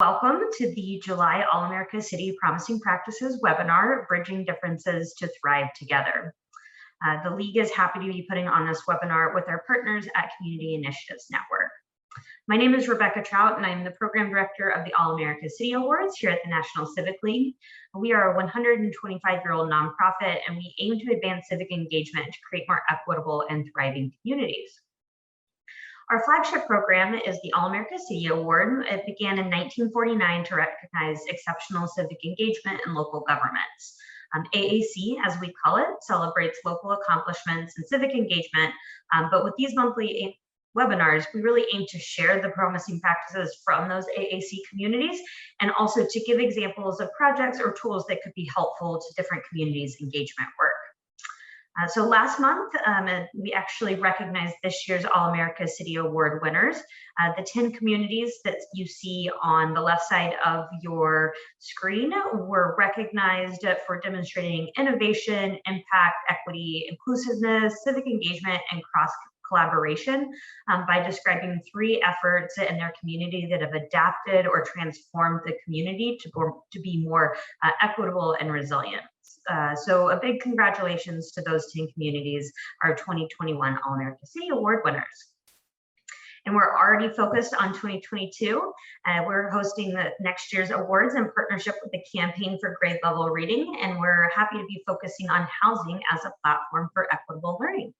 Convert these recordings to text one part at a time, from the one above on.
Welcome to the July All-America City Promising Practices webinar, Bridging Differences to Thrive Together. The League is happy to be putting on this webinar with our partners at Community Initiatives Network. My name is Rebecca Trout, and I'm the Program Director of the All-America City Awards here at the National Civic League. We are a 125-year-old nonprofit, and we aim to advance civic engagement to create more equitable and thriving communities. Our flagship program is the All-America City Award. It began in 1949 to recognize exceptional civic engagement in local governments. AAC, as we call it, celebrates local accomplishments and civic engagement, but with these monthly webinars, we really aim to share the promising practices from those AAC communities and also to give examples of projects or tools that could be helpful to different communities' engagement work. So last month, we actually recognized this year's All-America City Award winners. The 10 communities that you see on the left side of your screen were recognized for demonstrating innovation, impact, equity, inclusiveness, civic engagement, and cross-collaboration by describing 3 efforts in their community that have adapted or transformed the community to be more equitable and resilient. So a big congratulations to those 10 communities, our 2021 All-America City Award winners. And we're already focused on 2022. We're hosting the next year's awards in partnership with the Campaign for Grade Level Reading, and we're happy to be focusing on housing as a platform for equitable learning.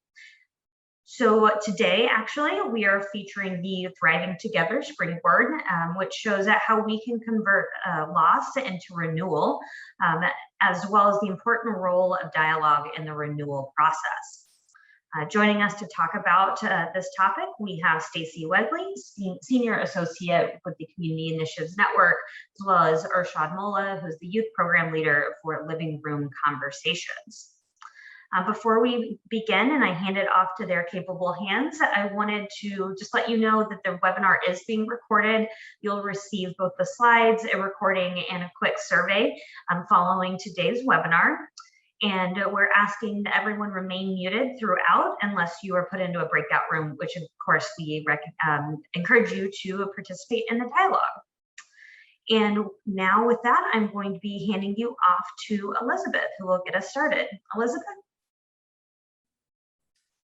So today, actually, we are featuring the Thriving Together Springboard, which shows how we can convert loss into renewal, as well as the important role of dialogue in the renewal process. Joining us to talk about this topic, we have Stacey Wegley, Senior Associate with the Community Initiatives Network, as well as Arshad Mullah, who's the Youth Program Leader for Living Room Conversations. Before we begin and I hand it off to their capable hands, I wanted to just let you know that the webinar is being recorded. You'll receive both the slides, a recording, and a quick survey following today's webinar. And we're asking that everyone remain muted throughout unless you are put into a breakout room, which of course we encourage you to participate in the dialogue. And now with that, I'm going to be handing you off to Elizabeth, who will get us started. Elizabeth?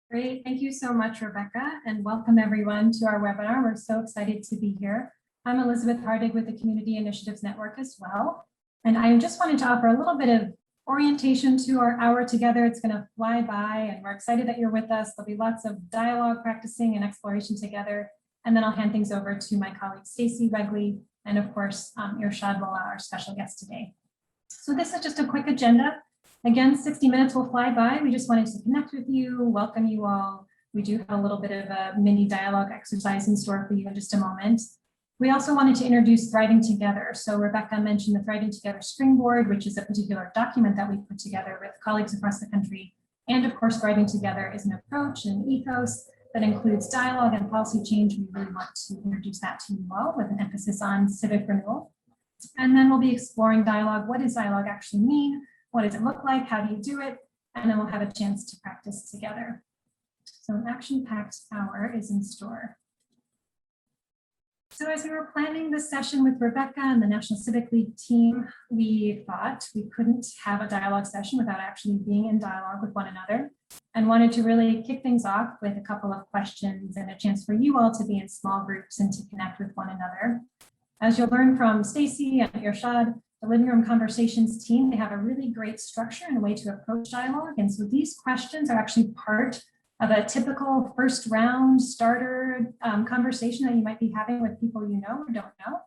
Great, thank you so much, Rebecca, and welcome everyone to our webinar. We're so excited to be here. I'm Elizabeth Hardig with the Community Initiatives Network as well. And I just wanted to offer a little bit of orientation to our hour together. It's gonna fly by and we're excited that you're with us. There'll be lots of dialogue, practicing, and exploration together. And then I'll hand things over to my colleague, Stacey Wegley, and of course, Arshad Mullah, our special guest today. So this is just a quick agenda. Again, 60 minutes will fly by. We just wanted to connect with you, welcome you all. We do have a little bit of a mini dialogue exercise in store for you in just a moment. We also wanted to introduce Thriving Together. So Rebecca mentioned the Thriving Together Springboard, which is a particular document that we put together with colleagues across the country. And of course, Thriving Together is an approach and an ethos that includes dialogue and policy change. We really want to introduce that to you all with an emphasis on civic renewal. And then we'll be exploring dialogue. What does dialogue actually mean? What does it look like? How do you do it? And then we'll have a chance to practice together. So an action-packed hour is in store. So as we were planning this session with Rebecca and the National Civic League team, we thought we couldn't have a dialogue session without actually being in dialogue with one another, and wanted to really kick things off with a couple of questions and a chance for you all to be in small groups and to connect with one another. As you'll learn from Stacey and Arshad, the Living Room Conversations team, they have a really great structure and a way to approach dialogue. And so these questions are actually part of a typical first round starter conversation that you might be having with people you know or don't know,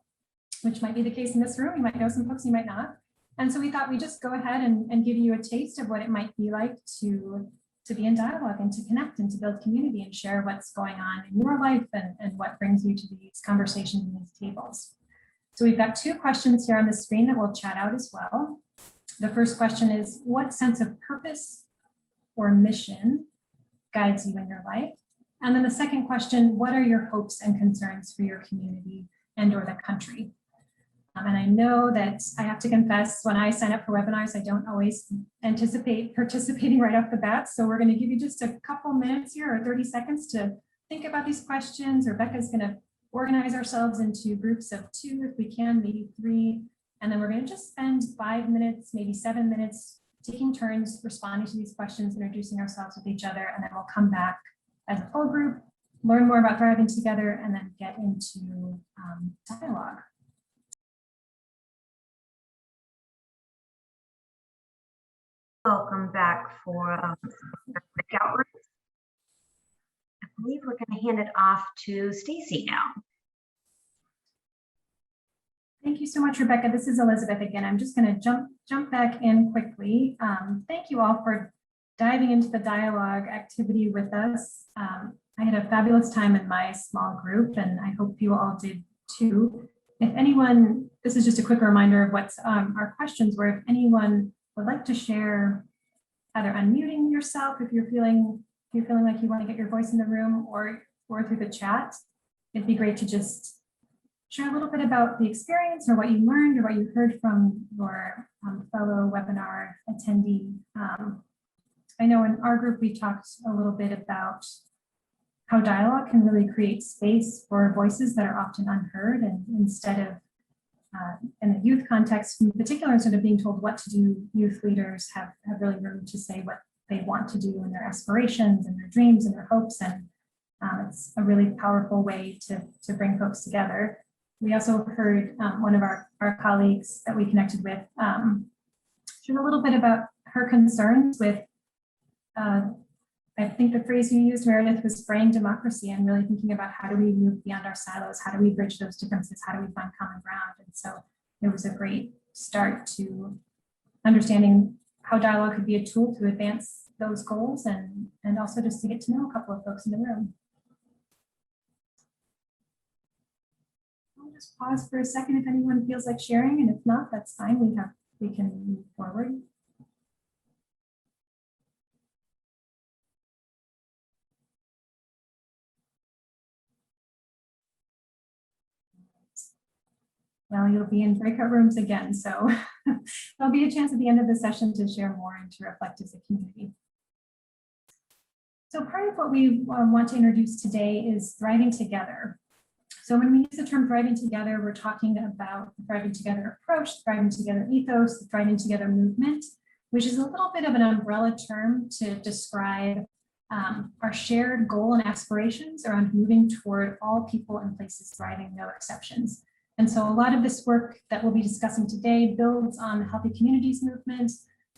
which might be the case in this room. You might know some folks, you might not. And so we thought we'd just go ahead and give you a taste of what it might be like to be in dialogue and to connect and to build community and share what's going on in your life and what brings you to these conversations and these tables. So we've got 2 questions here on the screen that we'll chat out as well. The first question is, what sense of purpose or mission guides you in your life? And then the second question, what are your hopes and concerns for your community and or the country? And I know that I have to confess, when I sign up for webinars, I don't always anticipate participating right off the bat. So we're going to give you just a couple minutes here or 30 seconds to think about these questions. Rebecca's going to organize ourselves into groups of 2 if we can, maybe 3. And then we're going to just spend 5 minutes, maybe 7 minutes, taking turns responding to these questions, introducing ourselves with each other, and then we'll come back as a full group, learn more about thriving together, and then get into dialogue. Welcome back for breakout rooms. I believe we're going to hand it off to Stacy now. Thank you so much, Rebecca. This is Elizabeth again. I'm just going to jump back in quickly. Thank you all for diving into the dialogue activity with us. I had a fabulous time in my small group, and I hope you all did too. If anyone, this is just a quick reminder of what our questions were. If anyone would like to share, either unmuting yourself if you're feeling like you want to get your voice in the room, or through the chat, it'd be great to just share a little bit about the experience or what you learned or what you heard from your fellow webinar attendee. I know in our group, we talked a little bit about how dialogue can really create space for voices that are often unheard, and instead of in the youth context in particular, instead of being told what to do, youth leaders have really room to say what they want to do and their aspirations and their dreams and their hopes. And it's a really powerful way to bring folks together. We also heard one of our colleagues that we connected with share a little bit about her concerns with, I think the phrase you used, Meredith, was fraying democracy, and really thinking about how do we move beyond our silos, how do we bridge those differences, how do we find common ground. And so it was a great start to understanding how dialogue could be a tool to advance those goals, and also just to get to know a couple of folks in the room. I'll just pause for a second if anyone feels like sharing, and if not, that's fine. We can move forward. Well, you'll be in breakout rooms again, so there'll be a chance at the end of the session to share more and to reflect as a community. So part of what we want to introduce today is thriving together. So when we use the term thriving together, we're talking about the thriving together approach, the thriving together ethos, the thriving together movement, which is a little bit of an umbrella term to describe our shared goal and aspirations around moving toward all people and places thriving, no exceptions. And so a lot of this work that we'll be discussing today builds on the Healthy Communities movement,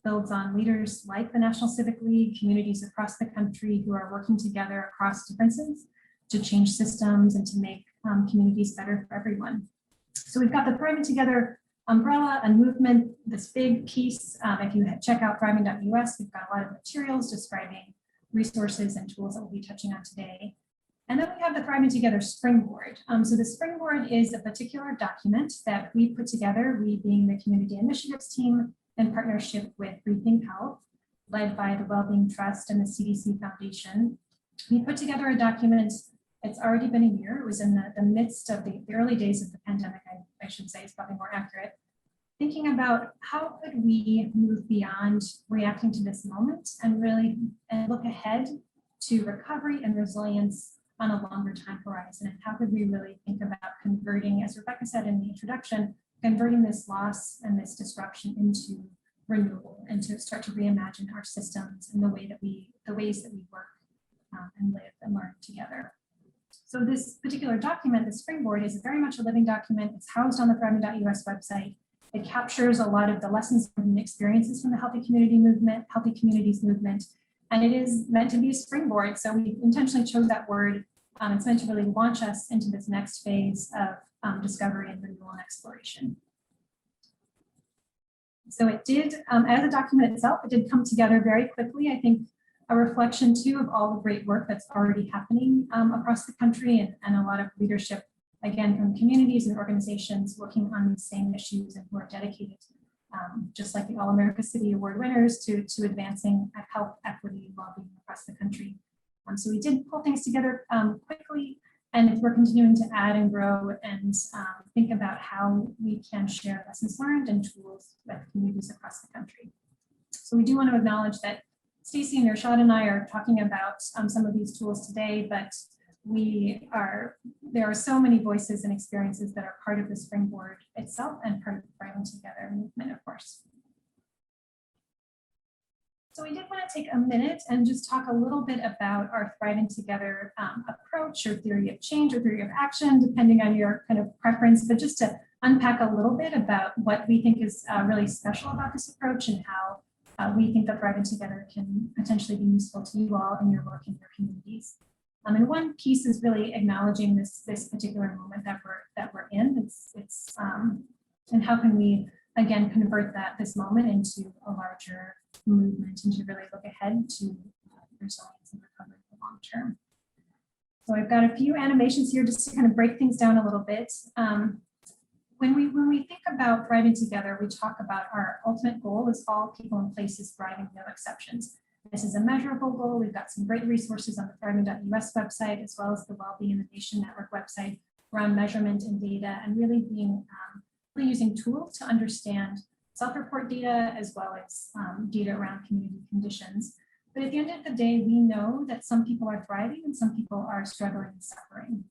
builds on leaders like the National Civic League, communities across the country who are working together across differences to change systems and to make communities better for everyone. So we've got the Thriving Together umbrella and movement, this big piece. If you check out thriving.us, we've got a lot of materials describing resources and tools that we'll be touching on today. And then we have the Thriving Together Springboard. So the Springboard is a particular document that we put together, we being the Community Initiatives team in partnership with Rethink Health, led by the Wellbeing Trust and the CDC Foundation. We put together a document. It's already been a year. It was in the midst of the early days of the pandemic, I should say, is probably more accurate. Thinking about how could we move beyond reacting to this moment and really look ahead to recovery and resilience on a longer time horizon, and how could we really think about converting, as Rebecca said in the introduction, converting this loss and this disruption into renewal, and to start to reimagine our systems and the ways that we work and live and learn together. So this particular document, the Springboard, is very much a living document. It's housed on the thriving.us website. It captures a lot of the lessons and experiences from the Healthy Communities movement, and it is meant to be a springboard. So we intentionally chose that word. It's meant to really launch us into this next phase of discovery and renewal and exploration. So it did, as a document itself, it did come together very quickly. I think a reflection too of all the great work that's already happening across the country, and a lot of leadership, again, from communities and organizations working on these same issues and who are dedicated, just like the All America City Award winners, to advancing health equity and well-being across the country. So we did pull things together quickly, and we're continuing to add and grow and think about how we can share lessons learned and tools with communities across the country. So we do want to acknowledge that Stacy and Irshad and I are talking about some of these tools today, but there are so many voices and experiences that are part of the Springboard itself and part of the Thriving Together movement, of course. So we did want to take a minute and just talk a little bit about our Thriving Together approach or theory of change or theory of action, depending on your kind of preference, but just to unpack a little bit about what we think is really special about this approach and how we think that Thriving Together can potentially be useful to you all in your work in your communities. And one piece is really acknowledging this particular moment that we're in. And how can we again convert this moment into a larger movement and to really look ahead to resilience and recovery for the long term. So I've got a few animations here just to kind of break things down a little bit. When we think about Thriving Together, we talk about our ultimate goal is all people and places thriving, no exceptions. This is a measurable goal. We've got some great resources on the thriving.us website, as well as the Wellbeing in the Nation Network website around measurement and data, and really really using tools to understand self-report data as well as data around community conditions. But at the end of the day, we know that some people are thriving and some people are struggling and suffering.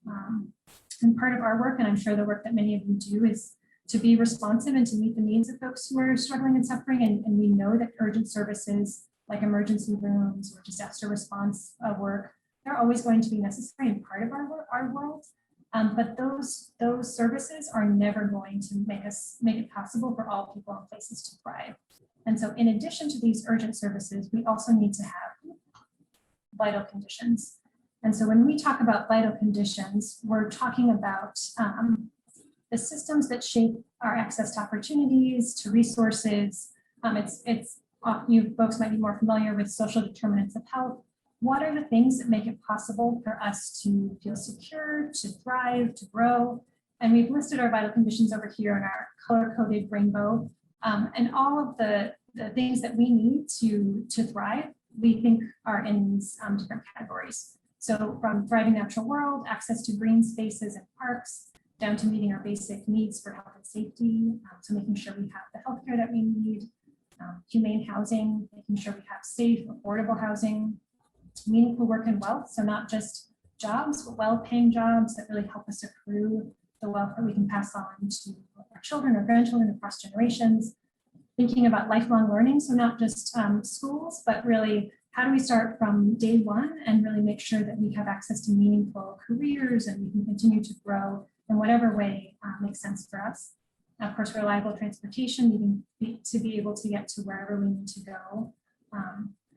And part of our work, and I'm sure the work that many of you do, is to be responsive and to meet the needs of folks who are struggling and suffering. And we know that urgent services like emergency rooms or disaster response work, they're always going to be necessary and part of our world. But those services are never going to make it possible for all people and places to thrive. And so in addition to these urgent services, we also need to have vital conditions. And so when we talk about vital conditions, we're talking about the systems that shape our access to opportunities, to resources. You folks might be more familiar with social determinants of health. What are the things that make it possible for us to feel secure, to thrive, to grow? And we've listed our vital conditions over here in our color-coded rainbow. And all of the things that we need to thrive, we think are in these different categories. So from thriving natural world, access to green spaces and parks, down to meeting our basic needs for health and safety, so making sure we have the healthcare that we need, humane housing, making sure we have safe, affordable housing, meaningful work and wealth, so not just jobs, but well-paying jobs that really help us accrue the wealth that we can pass on to our children or grandchildren across generations. Thinking about lifelong learning, so not just schools, but really how do we start from day one and really make sure that we have access to meaningful careers and we can continue to grow in whatever way makes sense for us. Of course, reliable transportation, needing to be able to get to wherever we need to go.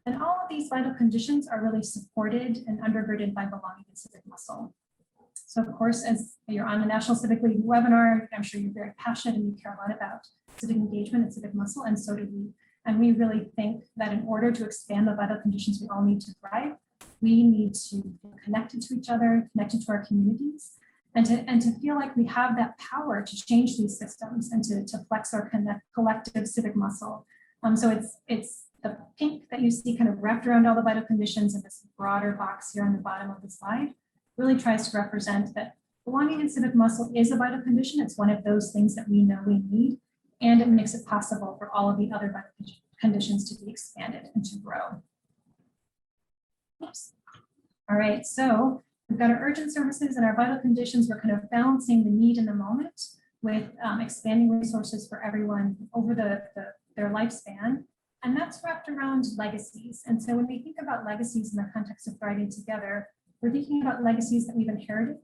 And all of these vital conditions are really supported and undergirded by belonging and civic muscle. So of course, as you're on the National Civic League webinar, I'm sure you're very passionate and you care a lot about civic engagement and civic muscle, and so do we. And we really think that in order to expand the vital conditions we all need to thrive, we need to feel connected to each other, connected to our communities, and to feel like we have that power to change these systems and to flex our collective civic muscle. So it's the pink that you see kind of wrapped around all the vital conditions in this broader box here on the bottom of the slide really tries to represent that belonging and civic muscle is a vital condition. It's one of those things that we know we need, and it makes it possible for all of the other vital conditions to be expanded and to grow. Oops. All right, so we've got our urgent services and our vital conditions. We're kind of balancing the need in the moment with expanding resources for everyone over their lifespan. And that's wrapped around legacies. And so when we think about legacies in the context of thriving together, we're thinking about legacies that we've inherited,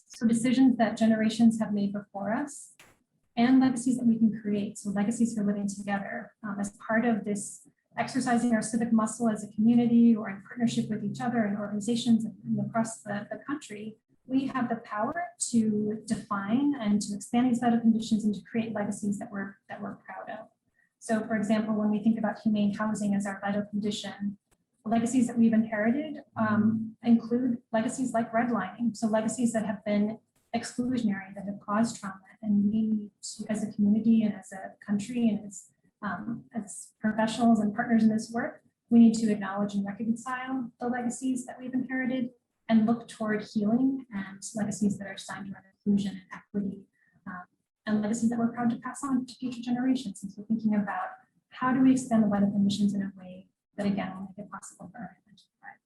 so decisions that generations have made before us, and legacies that we can create, so legacies for living together. As part of this exercising our civic muscle as a community or in partnership with each other and organizations across the country, we have the power to define and to expand these vital conditions and to create legacies that we're proud of. So for example, when we think about humane housing as our vital condition, the legacies that we've inherited include legacies like redlining, so legacies that have been exclusionary, that have caused trauma, and we need to, as a community and as a country and as professionals and partners in this work, we need to acknowledge and reconcile the legacies that we've inherited and look toward healing and legacies that are centered around inclusion and equity, and legacies that we're proud to pass on to future generations. And so thinking about how do we expand the vital conditions in a way that again will make it possible for everyone to thrive.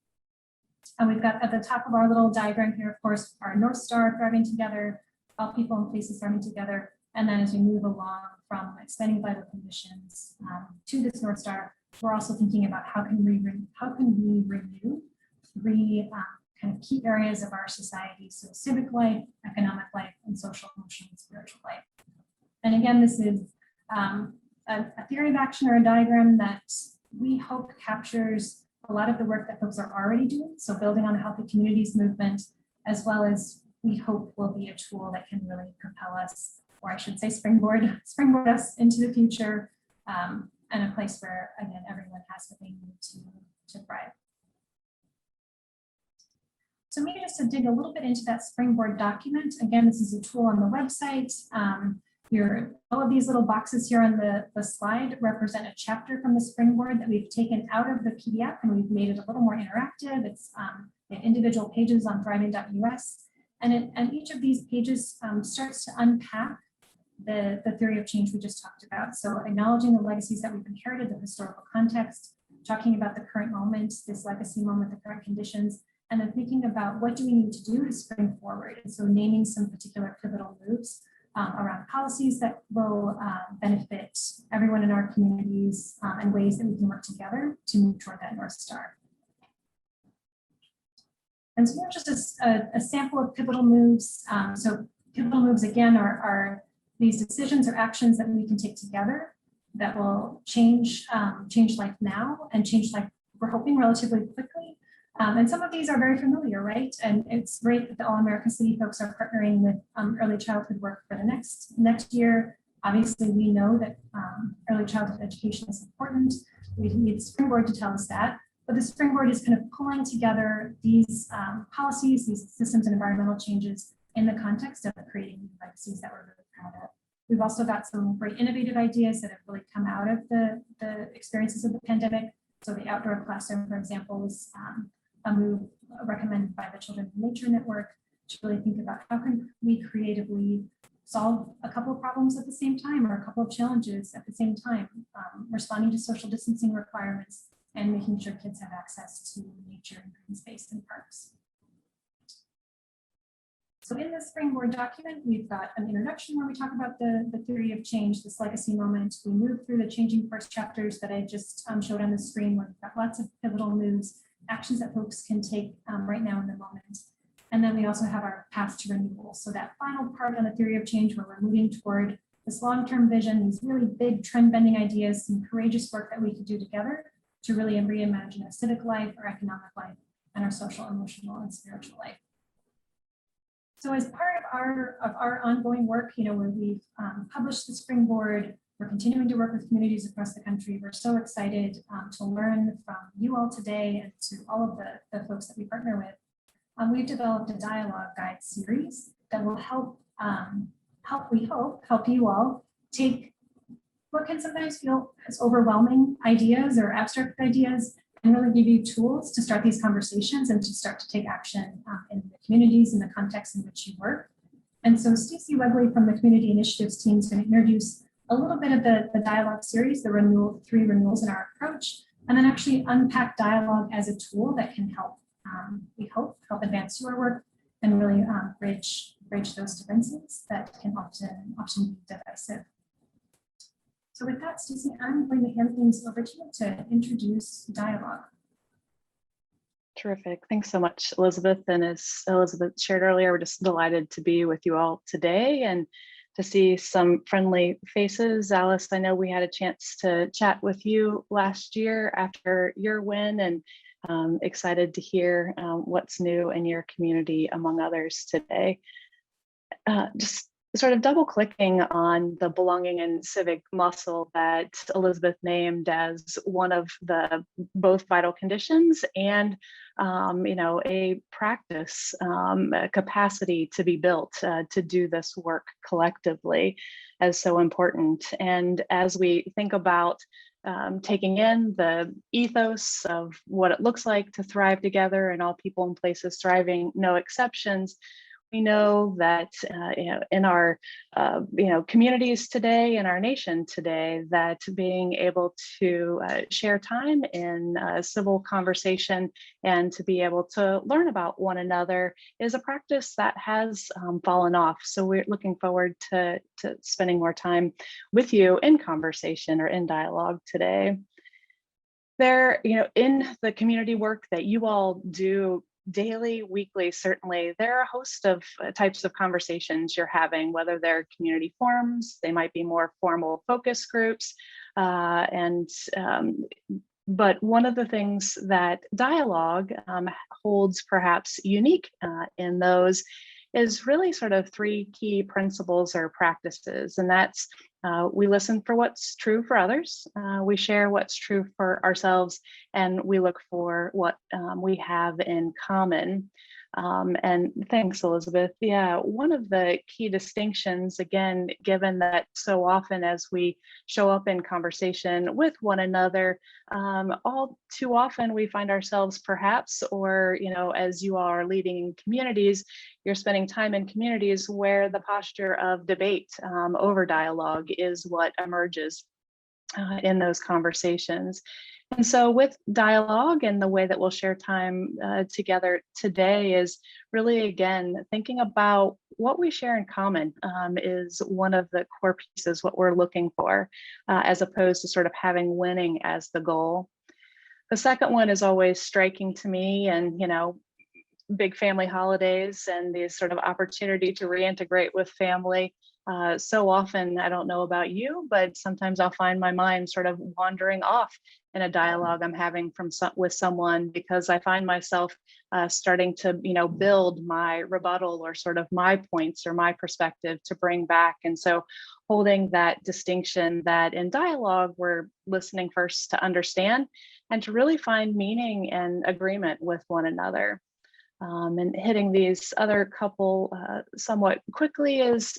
And we've got at the top of our little diagram here, of course, our North Star thriving together, all people and places thriving together. And then as we move along from expanding vital conditions to this North Star, we're also thinking about how can we renew three kind of key areas of our society. So civic life, economic life, and social, emotional, and spiritual life. And again, this is a theory of action or a diagram that we hope captures a lot of the work that folks are already doing. So building on the healthy communities movement, as well as we hope will be a tool that can really propel us, or I should say springboard us into the future, and a place where, again, everyone has what they need to thrive. So maybe just to dig a little bit into that springboard document. Again, this is a tool on the website. All of these little boxes here on the slide represent a chapter from the springboard that we've taken out of the PDF and we've made it a little more interactive. It's individual pages on thriving.us. And each of these pages starts to unpack the theory of change we just talked about. So acknowledging the legacies that we've inherited, the historical context, talking about the current moment, this legacy moment, the current conditions, and then thinking about what do we need to do to spring forward. And so naming some particular pivotal moves around policies that will benefit everyone in our communities and ways that we can work together to move toward that North Star. And so here's just a sample of pivotal moves. So pivotal moves, again, are these decisions or actions that we can take together that will change life now and change life, we're hoping, relatively quickly. And some of these are very familiar, right? And it's great that the All-America City folks are partnering with early childhood work for the next year. Obviously, we know that early childhood education is important. We need the springboard to tell us that. But the springboard is kind of pulling together these policies, these systems and environmental changes in the context of creating new legacies that we're really proud of. We've also got some great innovative ideas that have really come out of the experiences of the pandemic. So the outdoor classroom, for example, is a move recommended by the Children in Nature Network to really think about how can we creatively solve a couple of problems at the same time, or a couple of challenges at the same time, responding to social distancing requirements and making sure kids have access to nature and green space and parks. So in the springboard document, we've got an introduction where we talk about the theory of change, this legacy moment. We move through the changing first chapters that I just showed on the screen, where we've got lots of pivotal moves, actions that folks can take right now in the moment. And then we also have our path to renewal. So that final part on the theory of change, where we're moving toward this long-term vision, these really big trend-bending ideas, some courageous work that we could do together to really reimagine our civic life, our economic life, and our social, emotional, and spiritual life. So as part of our ongoing work, when we've published the springboard, we're continuing to work with communities across the country. We're so excited to learn from you all today and to all of the folks that we partner with. We've developed a dialogue guide series that will help you all take what can sometimes feel as overwhelming ideas or abstract ideas and really give you tools to start these conversations and to start to take action in the communities and the context in which you work. And so Stacey Wegley from the Community Initiatives team is going to introduce a little bit of the dialogue series, the three renewals in our approach, and then actually unpack dialogue as a tool that can help, we hope, help advance your work and really bridge those differences that can often be divisive. So with that, Stacey, I'm going to hand things over to you to introduce dialogue. Terrific. Thanks so much, Elizabeth. And as Elizabeth shared earlier, we're just delighted to be with you all today and to see some friendly faces. Alice, I know we had a chance to chat with you last year after your win, and excited to hear what's new in your community, among others, today. Just sort of double clicking on the belonging and civic muscle that Elizabeth named as one of the both vital conditions and a practice, a capacity to be built to do this work collectively as so important. And as we think about taking in the ethos of what it looks like to thrive together and all people and places thriving, no exceptions, We know that in our communities today, in our nation today, that being able to share time in civil conversation and to be able to learn about one another is a practice that has fallen off. So we're looking forward to spending more time with you in conversation or in dialogue today. There, in the community work that you all do daily, weekly, certainly, there are a host of types of conversations you're having, whether they're community forums, they might be more formal focus groups, but one of the things that dialogue holds perhaps unique in those is really sort of three key principles or practices, and that's we listen for what's true for others, we share what's true for ourselves, and we look for what we have in common. And thanks, Elizabeth. Yeah, one of the key distinctions, again, given that so often as we show up in conversation with one another, all too often we find ourselves perhaps, or, as you are leading in communities, you're spending time in communities where the posture of debate over dialogue is what emerges in those conversations. And so with dialogue and the way that we'll share time together today is really, again, thinking about what we share in common is one of the core pieces, what we're looking for, as opposed to sort of having winning as the goal. The second one is always striking to me, and, big family holidays and these sort of opportunity to reintegrate with family. So often, I don't know about you, but sometimes I'll find my mind sort of wandering off in a dialogue I'm having with someone, because I find myself starting to, build my rebuttal or sort of my points or my perspective to bring back. And so holding that distinction that in dialogue, we're listening first to understand and to really find meaning and agreement with one another. And hitting these other couple somewhat quickly is,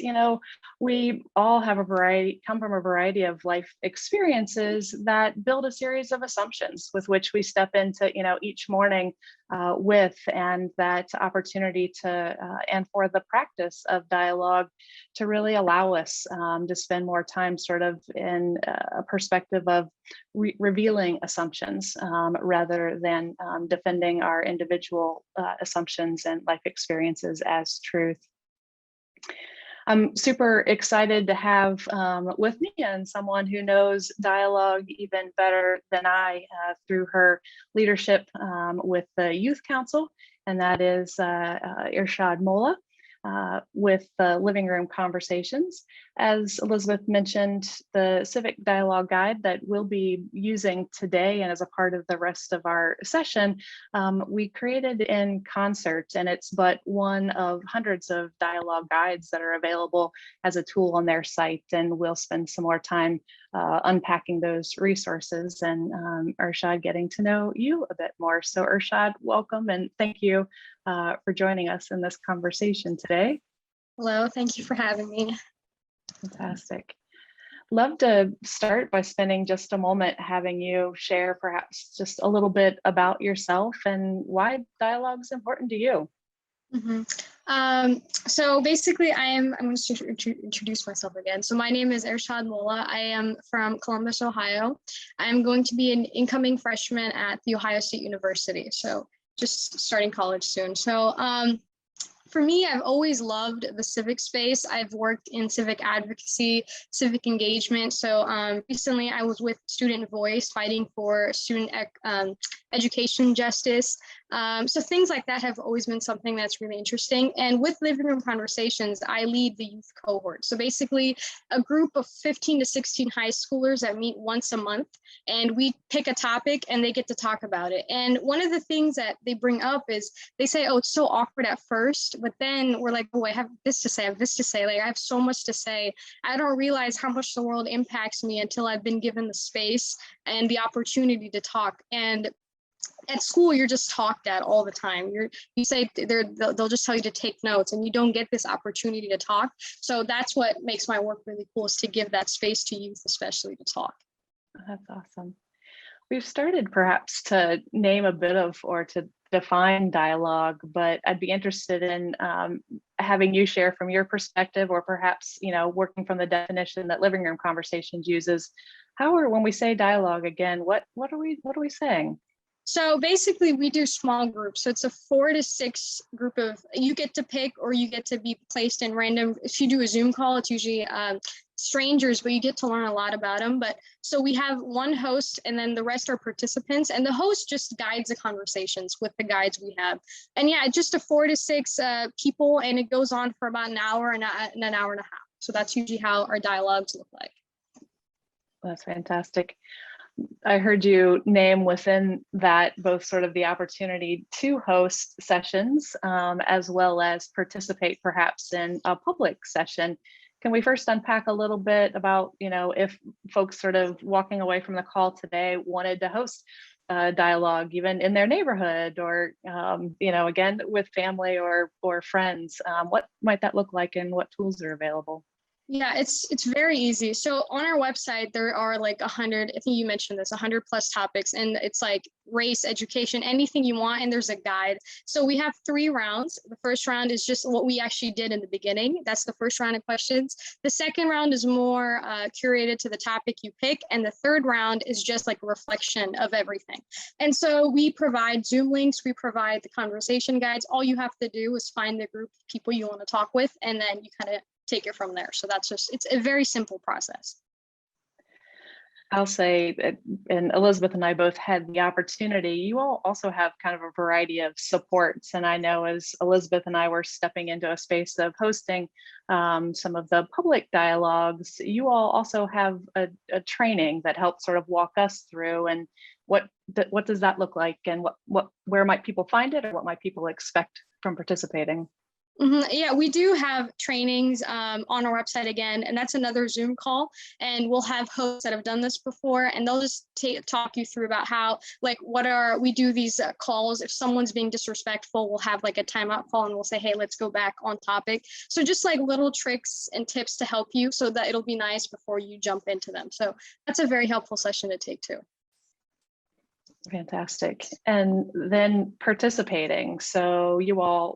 we all have come from a variety of life experiences that build a series of assumptions with which we step into, each morning with, and that opportunity and for the practice of dialogue to really allow us to spend more time sort of in a perspective of revealing assumptions rather than defending our individual assumptions and life experiences as truth. I'm super excited to have with me and someone who knows dialogue even better than I through her leadership with the Youth Council, and that is Irshad Molla. With the Living Room Conversations. As Elizabeth mentioned, the Civic Dialogue Guide that we'll be using today and as a part of the rest of our session, we created in concert, and it's but one of hundreds of dialogue guides that are available as a tool on their site, and we'll spend some more time unpacking those resources and Irshad getting to know you a bit more. So Irshad, welcome, and thank you for joining us in this conversation today. Hello, thank you for having me. Fantastic. Love to start by spending just a moment having you share perhaps just a little bit about yourself and why dialogue is important to you. So basically, I'm going to introduce myself again. So my name is Irshad Molla. I am from Columbus, Ohio. I'm going to be an incoming freshman at The Ohio State University. So just starting college soon. So for me, I've always loved the civic space. I've worked in civic advocacy, civic engagement. So recently I was with Student Voice fighting for student education justice. So things like that have always been something that's really interesting. And with Living Room Conversations, I lead the youth cohort. So basically a group of 15 to 16 high schoolers that meet once a month, and we pick a topic and they get to talk about it. And one of the things that they bring up is they say, oh, it's so awkward at first, but then we're like, oh, I have this to say, I have this to say, like I have so much to say. I don't realize how much the world impacts me until I've been given the space and the opportunity to talk. And at school, you're just talked at all the time. You say they'll just tell you to take notes, and you don't get this opportunity to talk. So that's what makes my work really cool, is to give that space to youth, especially to talk. That's awesome. We've started perhaps to name a bit of, or to define dialogue, but I'd be interested in having you share from your perspective, or perhaps, working from the definition that living room conversations uses. When we say dialogue again, what are we saying? So basically we do small groups. So it's a 4 to 6 group of, you get to pick, or you get to be placed in random. If you do a Zoom call, it's usually strangers, but you get to learn a lot about them. But so we have one host, and then the rest are participants, and the host just guides the conversations with the guides we have. And yeah, just a 4 to 6 people, and it goes on for about an hour and an hour and a half. So that's usually how our dialogues look like. That's fantastic. I heard you name within that both sort of the opportunity to host sessions as well as participate perhaps in a public session. Can we first unpack a little bit about, if folks sort of walking away from the call today wanted to host a dialogue even in their neighborhood, or, again, with family or friends, what might that look like and what tools are available? Yeah, it's very easy. So on our website, there are like 100, I think you mentioned this, 100 plus topics, and it's like race, education, anything you want, and there's a guide. So we have 3 rounds. The first round is just what we actually did in the beginning. That's the first round of questions. The second round is more curated to the topic you pick, and the third round is just like a reflection of everything. And so we provide Zoom links, we provide the conversation guides. All you have to do is find the group of people you want to talk with, and then you kind of take it from there. So it's a very simple process. I'll say that, and Elizabeth and I both had the opportunity, you all also have kind of a variety of supports. And I know as Elizabeth and I were stepping into a space of hosting some of the public dialogues, you all also have a training that helps sort of walk us through, and what does that look like, and where might people find it, or what might people expect from participating? Yeah, we do have trainings on our website again, and that's another Zoom call. And we'll have hosts that have done this before, and they'll just talk you through about how, like, we do these calls. If someone's being disrespectful, we'll have like a timeout call, and we'll say, hey, let's go back on topic. So just like little tricks and tips to help you, so that it'll be nice before you jump into them. So that's a very helpful session to take too. Fantastic. And then participating. So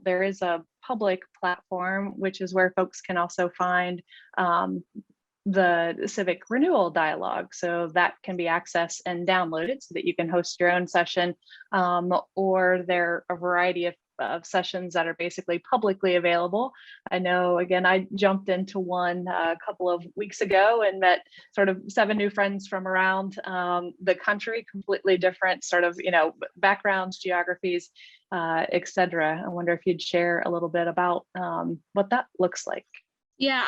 there is a public platform, which is where folks can also find the civic renewal dialogue. So that can be accessed and downloaded so that you can host your own session, or there are a variety of sessions that are basically publicly available. I know, again, I jumped into one a couple of weeks ago and met sort of 7 new friends from around the country, completely different sort of, backgrounds, geographies, etc. I wonder if you'd share a little bit about what that looks like. Yeah,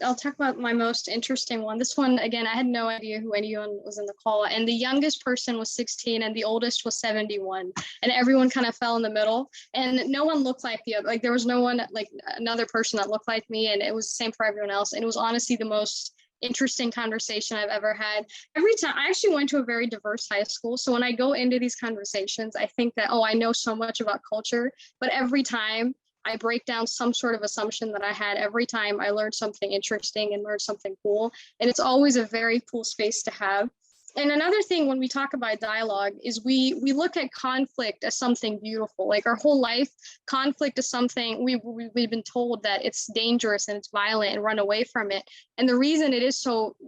I'll talk about my most interesting one. This one, again, I had no idea who anyone was in the call, and the youngest person was 16 and the oldest was 71, and everyone kind of fell in the middle, and no one looked like the other. Like, there was no one, like another person that looked like me, and it was the same for everyone else. And it was honestly the most interesting conversation I've ever had. Every time, I actually went to a very diverse high school, so when I go into these conversations, I think that, I know so much about culture, but every time I break down some sort of assumption that I had. Every time I learned something interesting and learned something cool. And it's always a very cool space to have. And another thing when we talk about dialogue is we look at conflict as something beautiful. Like, our whole life, conflict is something we've been told that it's dangerous and it's violent and run away from it. And the reason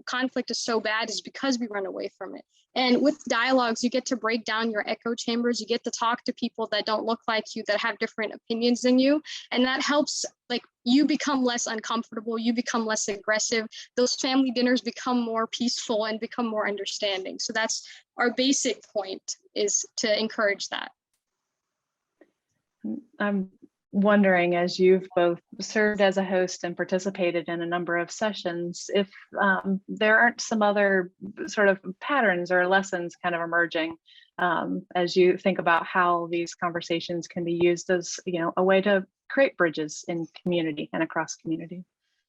conflict is so bad is because we run away from it. And with dialogues, you get to break down your echo chambers. You get to talk to people that don't look like you, that have different opinions than you. And that helps, like, you become less uncomfortable, you become less aggressive. Those family dinners become more peaceful and become more understanding. So that's our basic point, is to encourage that. I'm wondering, as you've both served as a host and participated in a number of sessions, if there aren't some other sort of patterns or lessons kind of emerging as you think about how these conversations can be used as, a way to create bridges in community and across community.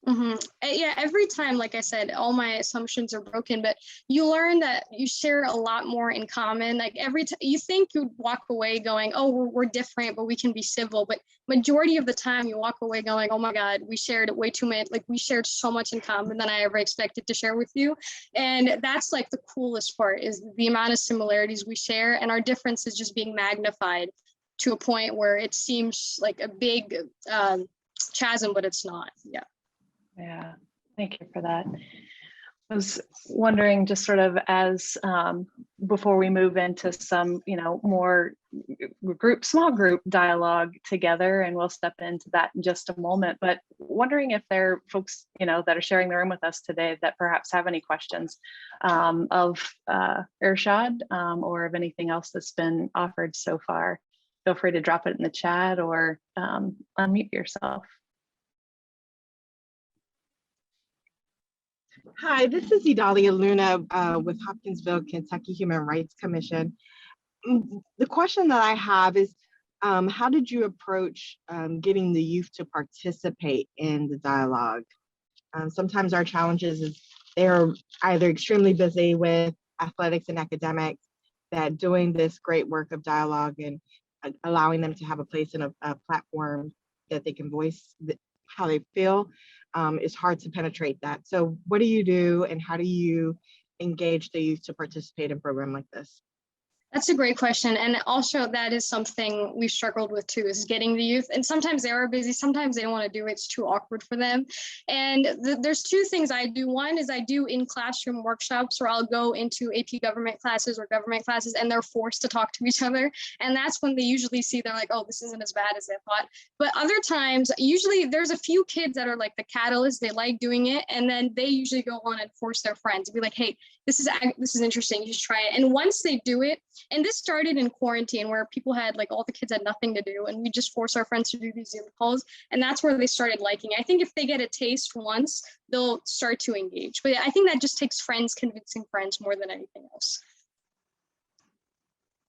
Yeah, every time, like I said, all my assumptions are broken, but you learn that you share a lot more in common. Like, every time you think you'd walk away going, oh, we're different, but we can be civil. But majority of the time you walk away going, oh my God, we shared way too much. Like, we shared so much in common than I ever expected to share with you. And that's like the coolest part, is the amount of similarities we share, and our differences just being magnified. to a point where it seems like a big chasm, but it's not. Yeah. Yeah, thank you for that. I was wondering, just sort of as before we move into some, more small group dialogue together, and we'll step into that in just a moment, but wondering if there are folks, that are sharing the room with us today that perhaps have any questions of Irshad or of anything else that's been offered so far. Feel free to drop it in the chat or unmute yourself. Hi, this is Idalia Luna with Hopkinsville, Kentucky Human Rights Commission. The question that I have is, how did you approach getting the youth to participate in the dialogue? Sometimes our challenges is they're either extremely busy with athletics and academics, that doing this great work of dialogue and allowing them to have a place in a platform that they can voice how they feel is hard to penetrate that. So what do you do, and how do you engage the youth to participate in a program like this? That's a great question. And also that is something we've struggled with too, is getting the youth. And sometimes they are busy, sometimes they don't want to do it. It's too awkward for them. And there's two things I do. One is I do in classroom workshops where I'll go into AP government classes or government classes and they're forced to talk to each other. And that's when they usually see, they're like, oh, this isn't as bad as they thought. But other times, usually there's a few kids that are like the catalyst, they like doing it. And then they usually go on and force their friends to be like, hey, this is interesting, you just try it. And once they do it, and this started in quarantine where people had like all the kids had nothing to do and we just force our friends to do these Zoom calls. And that's where they started liking it. I think if they get a taste once, they'll start to engage. But I think that just takes friends convincing friends more than anything else.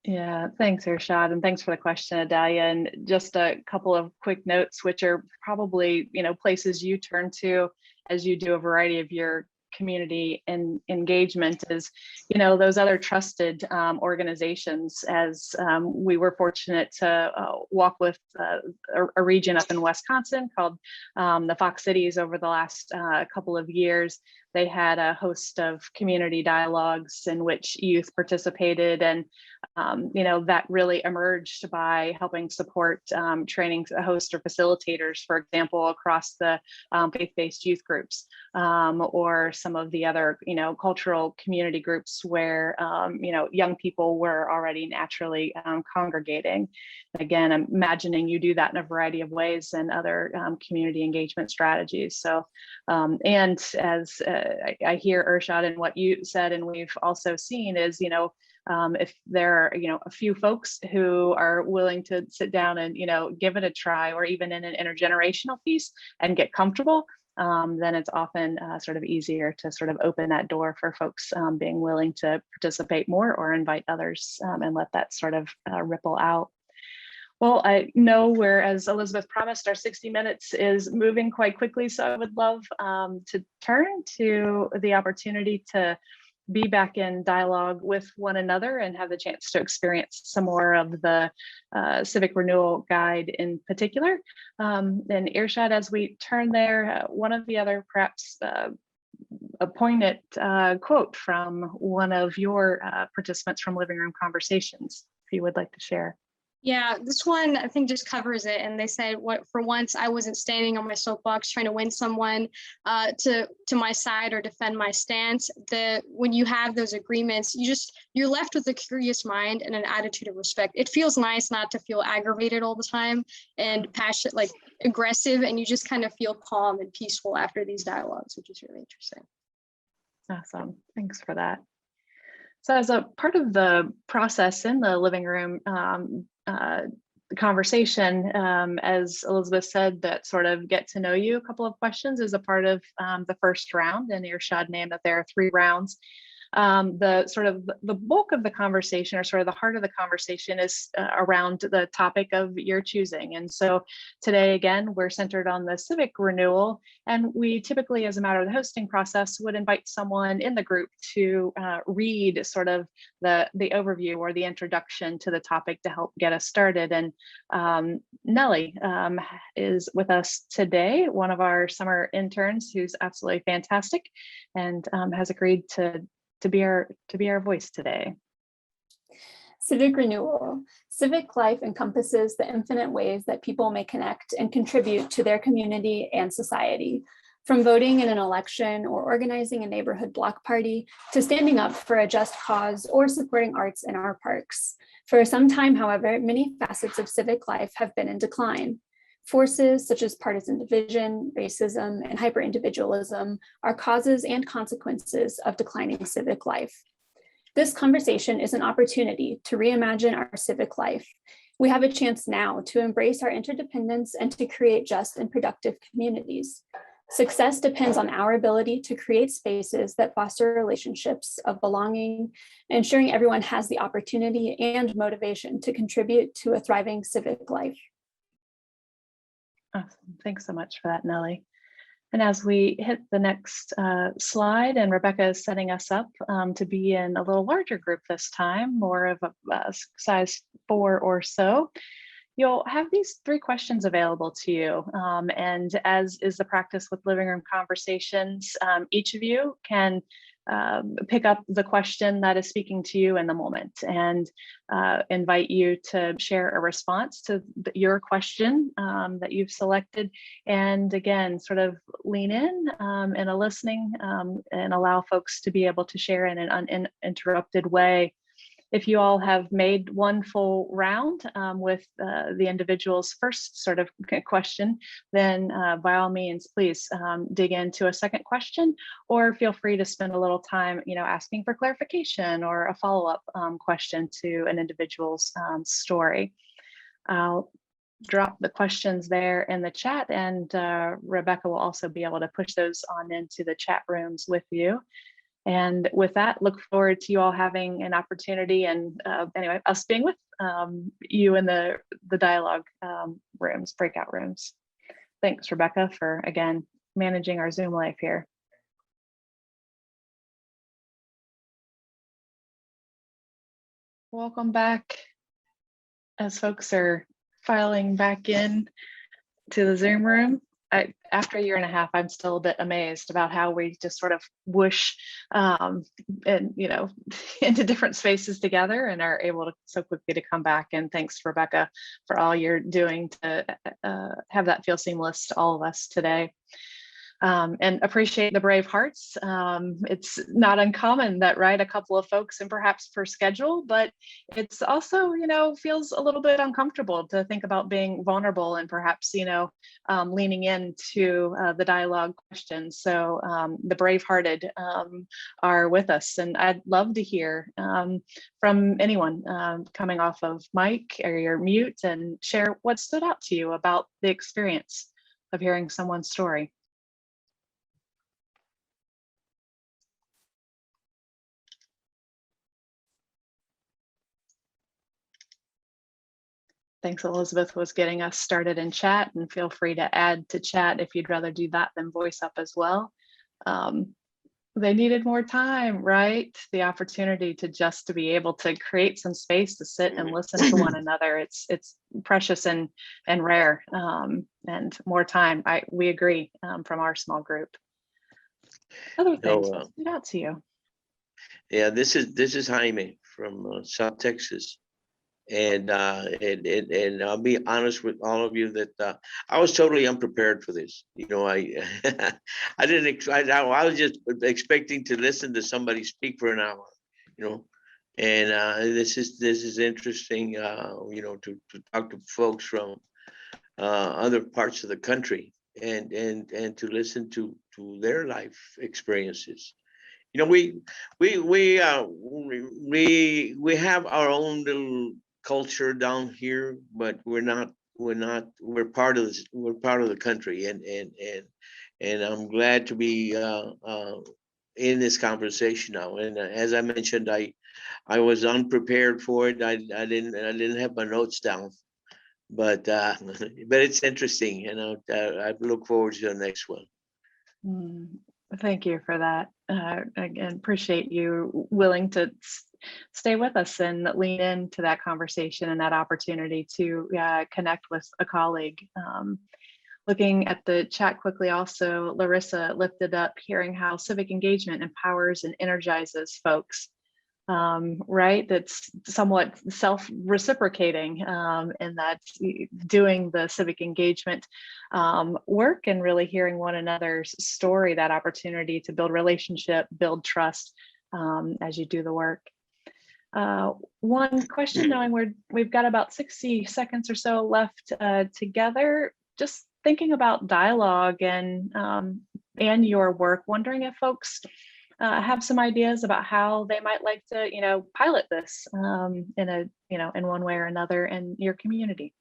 Yeah, thanks, Irshad, and thanks for the question, Adalia. And just a couple of quick notes, which are probably, places you turn to as you do a variety of your community and engagement is, those other trusted organizations. As we were fortunate to walk with a region up in Wisconsin called the Fox Cities over the last couple of years. They had a host of community dialogues in which youth participated, and that really emerged by helping support training a host of facilitators, for example, across the faith-based youth groups or some of the other, cultural community groups where, young people were already naturally congregating. Again, I'm imagining you do that in a variety of ways and other community engagement strategies. So, and as I hear Irshad and what you said, and we've also seen is, if there are, a few folks who are willing to sit down and, give it a try, or even in an intergenerational piece and get comfortable, then it's often sort of easier to sort of open that door for folks being willing to participate more or invite others and let that sort of ripple out. Well, I know we're, as Elizabeth promised, our 60 minutes is moving quite quickly. So I would love to turn to the opportunity to be back in dialogue with one another and have the chance to experience some more of the Civic Renewal Guide in particular. And Irshad, as we turn there, one of the other perhaps a poignant quote from one of your participants from Living Room Conversations, if you would like to share. Yeah, this one I think just covers it. And they said, "What for once I wasn't standing on my soapbox trying to win someone to my side or defend my stance." When you have those agreements, you're left with a curious mind and an attitude of respect. It feels nice not to feel aggravated all the time and passionate, like aggressive, and you just kind of feel calm and peaceful after these dialogues, which is really interesting. Awesome, thanks for that. So as a part of the process in the living room conversation, as Elizabeth said, that sort of get to know you, a couple of questions is a part of the first round, and Irshad named that there are 3 rounds. The bulk of the conversation, or sort of the heart of the conversation, is around the topic of your choosing. And so today, again, we're centered on the civic renewal, and we typically, as a matter of the hosting process, would invite someone in the group to read sort of the overview or the introduction to the topic to help get us started. And Nellie is with us today, one of our summer interns who's absolutely fantastic and has agreed to be our voice today. Civic renewal. Civic life encompasses the infinite ways that people may connect and contribute to their community and society, from voting in an election or organizing a neighborhood block party to standing up for a just cause or supporting arts in our parks. For some time, however, many facets of civic life have been in decline. Forces such as partisan division, racism, and hyper-individualism are causes and consequences of declining civic life. This conversation is an opportunity to reimagine our civic life. We have a chance now to embrace our interdependence and to create just and productive communities. Success depends on our ability to create spaces that foster relationships of belonging, ensuring everyone has the opportunity and motivation to contribute to a thriving civic life. Awesome. Thanks so much for that, Nellie. And as we hit the next slide, and Rebecca is setting us up to be in a little larger group this time, more of a size 4 or so, you'll have these 3 questions available to you. And as is the practice with living room conversations, each of you can pick up the question that is speaking to you in the moment and invite you to share a response to your question that you've selected. And again, sort of lean in a listening and allow folks to be able to share in an uninterrupted way. If you all have made one full round with the individual's first sort of question, then by all means, please dig into a second question, or feel free to spend a little time, asking for clarification or a follow-up question to an individual's story. I'll drop the questions there in the chat, and Rebecca will also be able to push those on into the chat rooms with you. And with that, look forward to you all having an opportunity and anyway, us being with you in the dialogue rooms, breakout rooms. Thanks, Rebecca, for, again, managing our Zoom life here. Welcome back. As folks are filing back in to the Zoom room, after a year and a half, I'm still a bit amazed about how we just sort of whoosh and into different spaces together and are able to so quickly to come back. And thanks, Rebecca, for all you're doing to have that feel seamless to all of us today. And appreciate the brave hearts. It's not uncommon that, right, a couple of folks and perhaps per schedule, but it's also, feels a little bit uncomfortable to think about being vulnerable and perhaps, leaning into the dialogue questions. So the bravehearted are with us, and I'd love to hear from anyone coming off of mic or your mute and share what stood out to you about the experience of hearing someone's story. Thanks, Elizabeth was getting us started in chat, and feel free to add to chat if you'd rather do that than voice up as well. They needed more time, right? The opportunity to be able to create some space to sit and listen to one another. It's precious and rare, and more time. We agree from our small group. Other things that stood out to you? Yeah, this is Jaime from South Texas. And I'll be honest with all of you that I was totally unprepared for this. I I was just expecting to listen to somebody speak for an hour, and this is interesting, to talk to folks from other parts of the country and to listen to their life experiences. We have our own little culture down here, but we're part of the country, and I'm glad to be in this conversation now. And as I mentioned, I was unprepared for it. I didn't have my notes down, but it's interesting, and I look forward to the next one. Thank you for that. Again, appreciate you willing to stay with us and lean into that conversation and that opportunity to connect with a colleague. Looking at the chat quickly, also, Larissa lifted up hearing how civic engagement empowers and energizes folks. right? That's somewhat self-reciprocating in that doing the civic engagement work and really hearing one another's story, that opportunity to build relationship, build trust as you do the work. One question, knowing we've got about 60 seconds or so left together, just thinking about dialogue and your work, wondering if folks have some ideas about how they might like to, pilot this in one way or another in your community.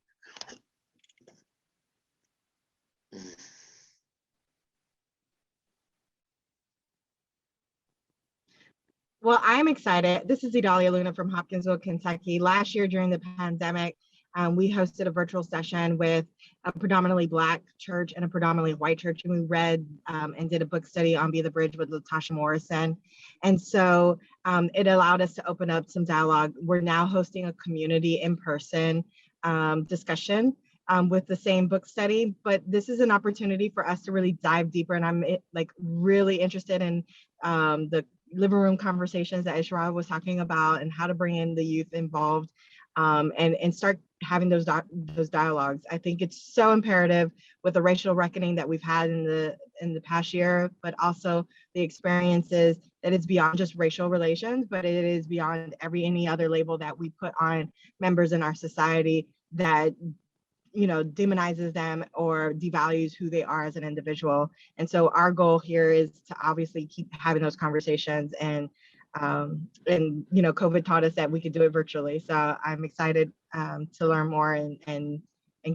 Well, I'm excited. This is Idalia Luna from Hopkinsville, Kentucky. Last year during the pandemic, we hosted a virtual session with a predominantly Black church and a predominantly white church, and we read and did a book study on Be the Bridge with Latasha Morrison. And so it allowed us to open up some dialogue. We're now hosting a community in-person discussion with the same book study, but this is an opportunity for us to really dive deeper. And I'm really interested in the living room conversations that Ishra was talking about and how to bring in the youth involved and start having those dialogues. I think it's so imperative with the racial reckoning that we've had in the past year, but also the experiences that it's beyond just racial relations, but it is beyond any other label that we put on members in our society that demonizes them or devalues who they are as an individual. And so our goal here is to obviously keep having those conversations, and COVID taught us that we could do it virtually. So I'm excited to learn more and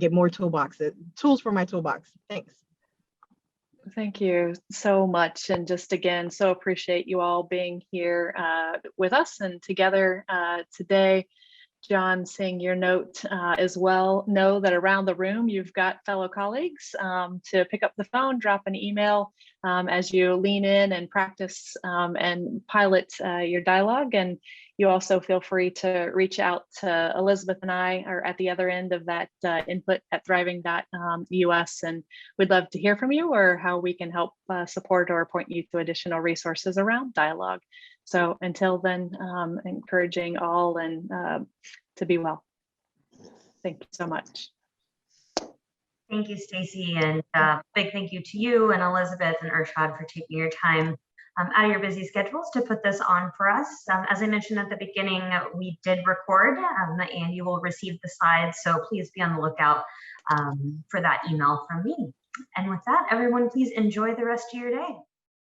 get more tools for my toolbox. Thanks. Thank you so much. And just again, so appreciate you all being here with us and together today. John, seeing your note as well, know that around the room you've got fellow colleagues to pick up the phone, drop an email as you lean in and practice and pilot your dialogue. And you also feel free to reach out to Elizabeth and I are at the other end of that input at thriving.us, and we'd love to hear from you or how we can help support or point you to additional resources around dialogue. So until then, encouraging all and to be well. Thank you so much. Thank you, Stacy, and big thank you to you and Elizabeth and Irshad for taking your time out of your busy schedules to put this on for us. As I mentioned at the beginning, we did record and you will receive the slides, so please be on the lookout for that email from me. And with that, everyone, please enjoy the rest of your day.